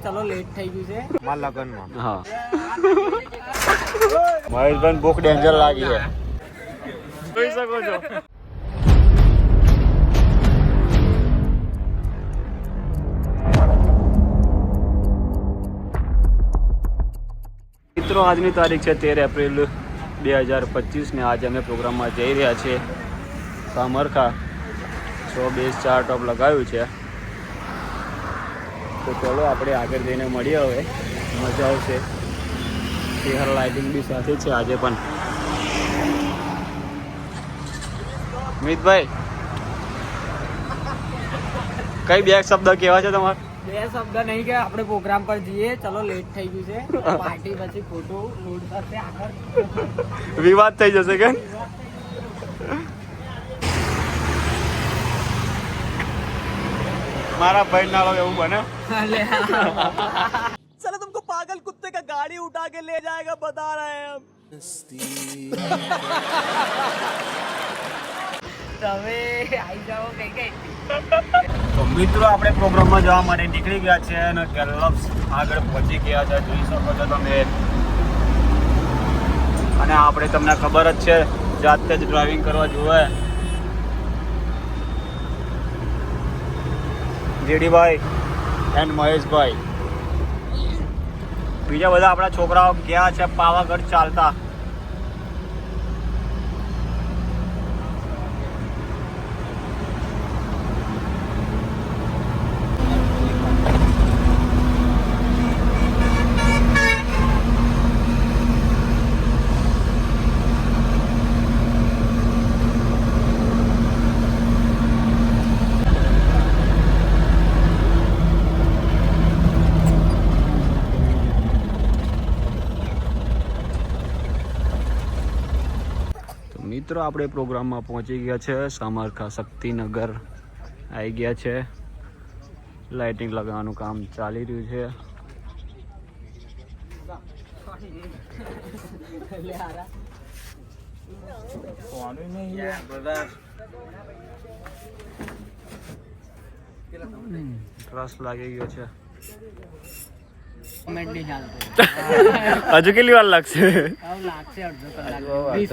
ચલો લેટ થઈ ગયું છે મારા લગનમાં. હા મહેશભાઈ ભૂખ ડેન્જર લાગી છે જોઈ શકો છો. મિત્રો આજની તારીખ છે 13 એપ્રિલ 2025 ને આજે અમે પ્રોગ્રામમાં જઈ રહ્યા છીએ સામરખા. 100-4 ટોપ લગાવ્યું છે તો ચલો આપણે આગળ જઈને મળીએ. હવે મજા આવશે. શહેર લાઇટિંગ બી સાથે છે આજે પણ. મિતભાઈ કઈ બે શબ્દ કેવા છે તમારે? બે શબ્દ નહીં કે આપણે પ્રોગ્રામ પર જઈએ. ચલો લેટ થઈ ગયું છે. પાર્ટી પછી ફોટો લોડ થશે આગળ વિવાદ થઈ જશે કે મારા ભાઈ નાળો એવું બને. चलो तुमको पागल कुत्ते का गाड़ी उठा के ले जाएगा बता रहे हैं हम. તમે આવી જાઓ કઈ કઈ. તો મિત્રો આપણે પ્રોગ્રામમાં જવા માટે નીકળી ગયા છે અને ગેલપ્સ આગળ પહોંચી ગયા છે. જોઈ શકો છો તમે. અને આપણે તમને ખબર જ છે જાતે જ ડ્રાઇવિંગ કરવા જોવે. જેડીભાઈ એન્ડ મહેશભાઈ. બીજા બધા આપણા છોકરાઓ ગયા છે પાવાગઢ ચાલતા. મિત્રો આપણે પ્રોગ્રામમાં પહોંચી ગયા છે. સામરખા શક્તિનગર આવી ગયા છે. લાઇટિંગ લગાવવાનું કામ ચાલી રહ્યું છે. રસ લાગી ગયો છે. કમેન્ટ નહીં ચાલતો. હજુ કેટલી વાર લાગશે? લાગશે અડધો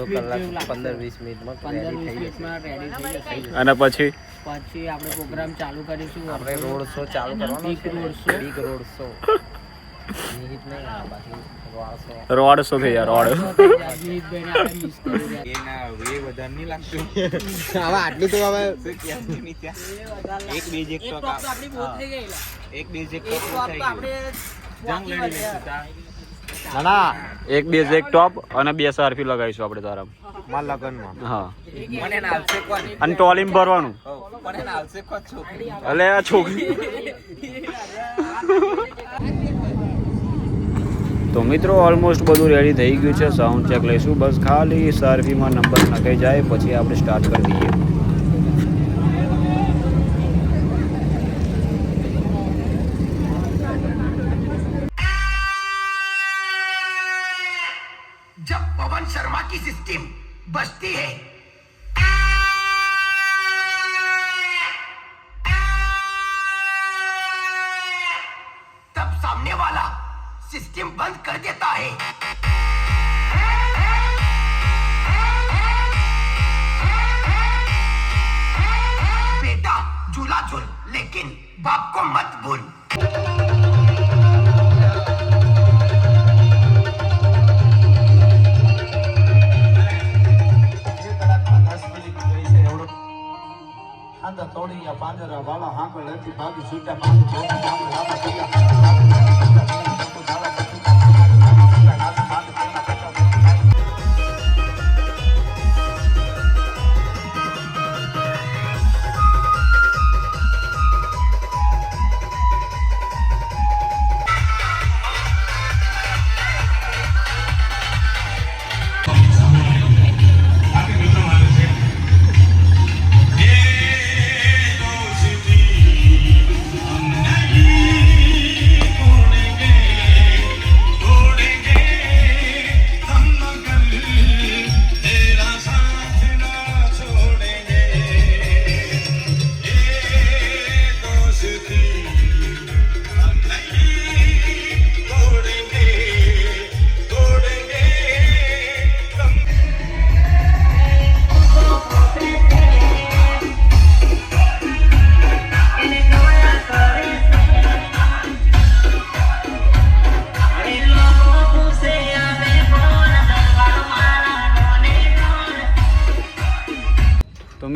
કલાક 15-20 મિનિટમાં 15-20 મિનિટમાં રેડી થઈ જશે. અને પછી આપણે પ્રોગ્રામ ચાલુ કરીશું. આપણે રોડ શો ચાલુ કરવાનો બિગ છે. Road show. Big road show નિહિત નહીં આ બાકી રોડ શો. રોડ શો થઈ યાર. રોડ મિહિતભાઈને આપણે મિસ કરી રહ્યા. એના વે વધારે નહીં લાગતું. હવે આટલું તો હવે એક બીજ એક તો આપણી બહુ થઈ ગઈ લા. એક બીજ એક એક વાર તો આપણે જંગ લડી લઈશું ના ના એક બેઝ એક ટોપ અને 2 સારફી લગાવીશું આપણે તારા. મારા લગનમાં. હા મને નાલસે કોણ અને ટોલીમ ભરવાનું. મને નાલસે કોણ છોકરી. એટલે આ છોકરી. તો મિત્રો ઓલમોસ્ટ બધું રેડી થઈ ગયું છે. સાઉન્ડ ચેક લઈશું. બસ ખાલી સારફીમાં નંબર નખાઈ જાય પછી આપણે સ્ટાર્ટ કરી દઈએ. जब पवन शर्मा की सिस्टम बजती है तब सामने वाला सिस्टम बंद कर देता है. बेटा झूला झूल लेकिन बाप को मत भूल. તોડી પાંજરા વાળા હાંકળ નથી ભાગી છૂટા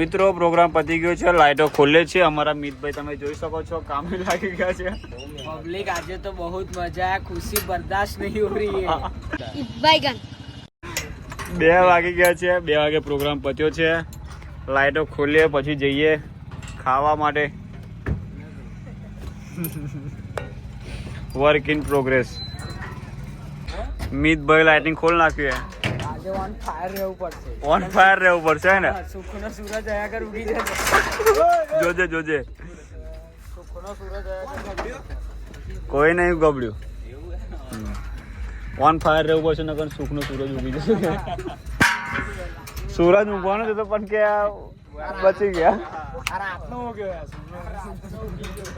મિત્રો પ્રોગ્રામ પતી ગયો છે, લાઈટો ખોલે છે. અમારા મિતભાઈ તમે જોઈ શકો છો કામે લાગી ગયા છે. पब्लिक आज तो बहुत मजा है, खुशी बर्दाश्त नहीं हो रही है. 2 વાગી ગયા છે. 2 વાગે પ્રોગ્રામ પત્યો છે. લાઈટો ખોલીએ પછી જઈએ ખાવા માટે. Work in progress. મિતભાઈ લાઇટિંગ ખોલ નાખ્યું છે. आज ऑन फायर रहવું પડશે. ઓન ફાયર રહેવું પડશે ને. સુખનો સૂરજ આયા કર ઉડી જશે. જોજે જોજે, સુખનો સૂરજ આયા કર. કોઈ નહીં ગબડ્યું. ઓન ફાયર રહેવું પડશે નકર સુખનો સૂરજ ઉગી જશે. સૂરજ ઉગવાનો છે તો પણ કે બચી ગયા. આ રાતનો હો ગયો યાર.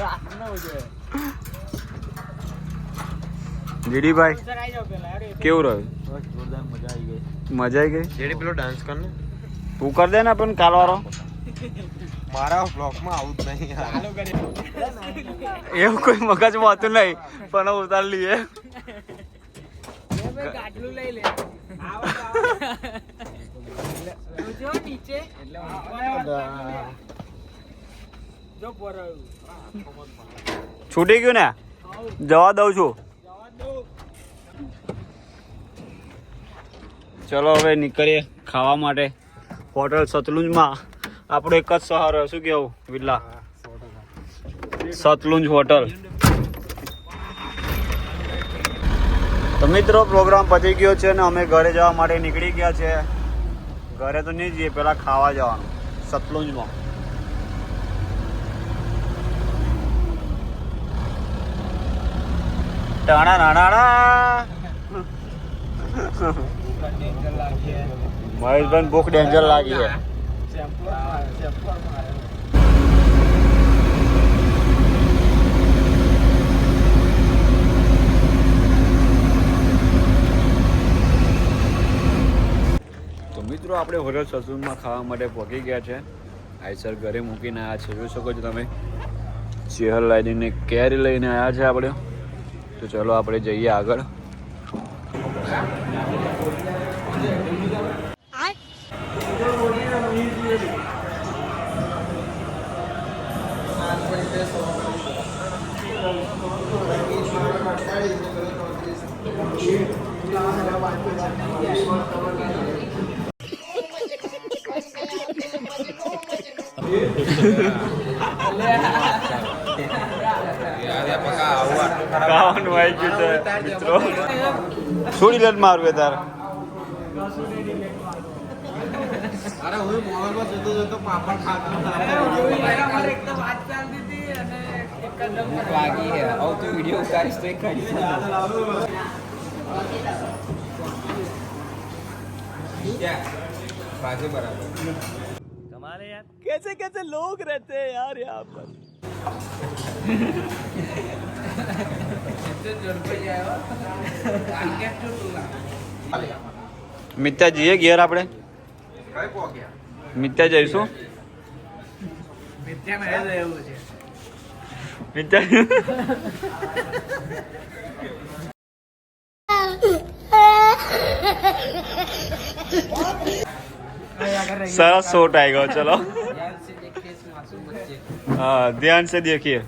રાતનો હો ગયો. જીડીભાઈ ચરાઈ જાવ પેલા યાર. કેવું રહ્યું? મજા આવી ગઈ. જેડી પેલો ડાન્સ કર ને. તું કર દે ને પણ કાલવાળો. મારા બ્લોગમાં આવું જ નહીં યાર. ચાલુ કરી. એવું કોઈ મગજમાં હતું નહીં પણ ઉતાર લઈએ. એ ભાઈ ગાડલું લઈ લે. આવો જો નીચે એટલે જો પર છૂટી ગયું ને, જવા દઉં છું. ચલો હવે નીકળીએ ખાવા માટે. હોટલ સતલુંજમાં આપણો એક જ સહારો, શું કેવું વિલ્લા? સતલુંજ હોટલ. તો મિત્રો પ્રોગ્રામ પતી ગયો છે ને અમે ઘરે જવા માટે નીકળી ગયા છે. ઘરે તો નહીં જઈએ, પેલા ખાવા જવાનું સતલુંજમાં. ટાણા નાણા મહેશભાઈ ભૂખ ડેન્જર લાગી છે. તો મિત્રો આપણે હોટલ સસુરમાં ખાવા માટે પહોંચી ગયા છે. આઈસર ઘરે મૂકીને આવ્યા છે, જોઈ શકો છો તમે. ચેહર લાવીને કેરી લઈને આવ્યા છે આપણે. તો ચલો આપણે જઈએ આગળ. ખાવાનું આવી ગયું છે મિત્રો. છોડી લે મારું એ તાર. અરે હું મોબાઈલમાં જોતો જોતો પાપડ ખાતો વાગી હે. હવે તું વિડિયો ઉતારીશ તો કરી બાજુ બરાબર. कमाल है यार. कैसे कैसे लोग रहते हैं यार यहाँ पर. મિત્યા જઈએ ઘેર આપણે. કઈ પોગ્યા? મિત્યા જઈશું. મિથ્યામાં એ એવું છે. મિત્યા સરસ શોટ આવી ગયો. ચલો हाँ ध्यान से देखिए.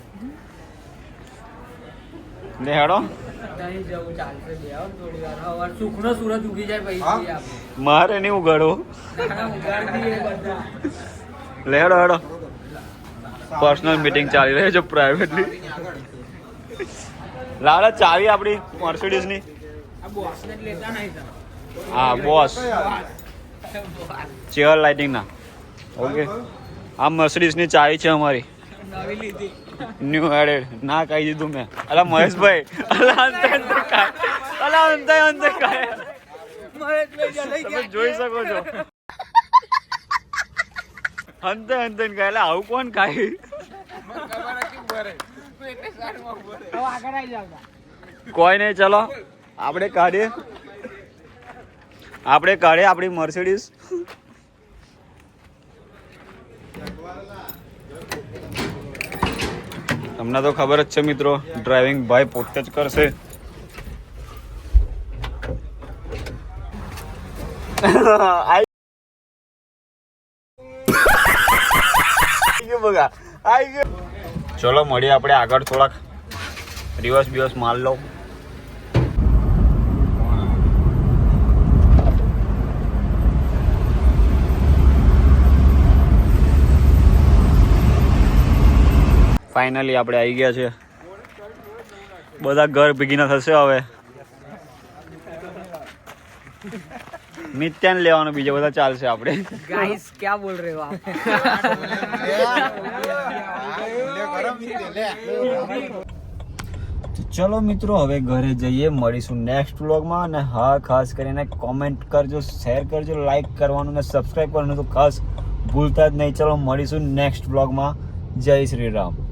ને હેડો નહીં જવું ચાલશે. બે આવો થોડી વાર. હવે સુખનો સૂરજ ઉગી જાય પછી જઈએ આપણે. મારે નહીં ઉગાડવું. ઉગાડી દઈએ બધા. લે હેડો હેડો. પર્સનલ મીટિંગ ચાલી રહી છે પ્રાઇવેટલી. લાવડા ચાવી આપણી મર્સિડીઝ ની. આ બોસને જ લેતા નહીં તમે. હા બોસ ચેર લાઇટિંગ ના. ઓકે આ મર્સિડીઝ ની ચાવી છે અમારી. નવી લીધી. ન્યુ એડેડ ના કહી દીધું મેં. અલા મહેશભાઈ, અલા અંતે અંતે કાય, અલા અંતે અંતે કાય. તમે જોઈ શકો છો અંતે અંતે કાય. એટલે આવું કોણ કાય? હવે આગળ આવી જાવ. કોઈ નહીં. ચલો આપણે કાઢીએ આપણી મર્સિડીઝ. તમને તો ખબર જ છે મિત્રો, ડ્રાઇવિંગ ભાઈ પોતે જ કરશે. ગયો બગા આવી ગયો. ચલો મળીએ આપણે આગળ થોડાક રિવર્સ બિવર્સ માર લો. ફાઇનલી આપણે આવી ગયા છે. બધા ઘર ભેગીના થશે હવે. નિત્યાને લેવાનું, બીજા બધા ચાલશે આપણે. गाइस क्या बोल रहे हो आप? ચલો મિત્રો હવે ઘરે જઈએ, મળીશું નેક્સ્ટ વ્લોગમાં. અને હા ખાસ કરીને કોમેન્ટ કરજો, શેર કરજો, લાઈક કરવાનું ને સબસ્ક્રાઈબ કરવાનું તો ખાસ ભૂલતા જ નહીં. ચલો મળીશું નેક્સ્ટ વ્લોગમાં. જય શ્રી રામ.